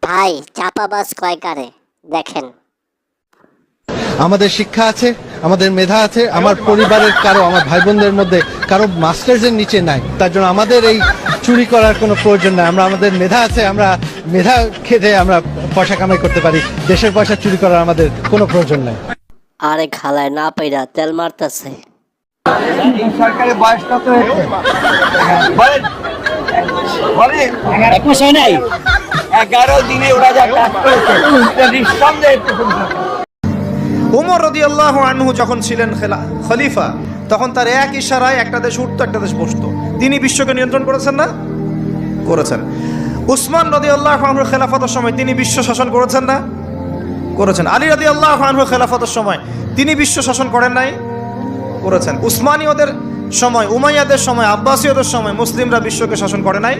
ভাই চাপাবাজ কয়কারে দেখেন। আমাদের শিক্ষা আছে, আমাদের মেধা আছে, আমার পরিবারের কারো, আমার ভাই বোনদের মধ্যে কারো মাস্টার্সের নিচে নাই। তার জন্য আমাদের এই চুরি করার কোনো প্রয়োজন নাই। আমাদের মেধা আছে, আমরা মেধা খেটে আমরা পয়সা কামাই করতে পারি। দেশের পয়সা চুরি করার আমাদের কোনো প্রয়োজন নাই। আরে খালায় না পাইরা তেল মারতাছে। সরকারের বয়স কত হয়েছে বলেন? বলেন 11 দিনে ওরা যা কাজ করেছে নিঃসন্দেহে প্রশংসা। উমর রাদিয়াল্লাহু আনহু যখন ছিলেন খলিফা, তখন তার এক ইশারায় একটা দেশ উঠতো, একটা দেশ বসতো। তিনি বিশ্বকে নিয়ন্ত্রণ করেছেন না? করেছেন। উসমান রাদিয়াল্লাহু আনহুর খেলাফতের সময় তিনি বিশ্ব শাসন করেছেন না? করেছেন। আলী রাদিয়াল্লাহু আনহুর খেলাফতের সময় তিনি বিশ্ব শাসন করেন নাই? করেছেন। উসমানীয়দের সময়, উমাইয়াদের সময়, আব্বাসীয়দের সময় মুসলিমরা বিশ্বকে শাসন করে নাই?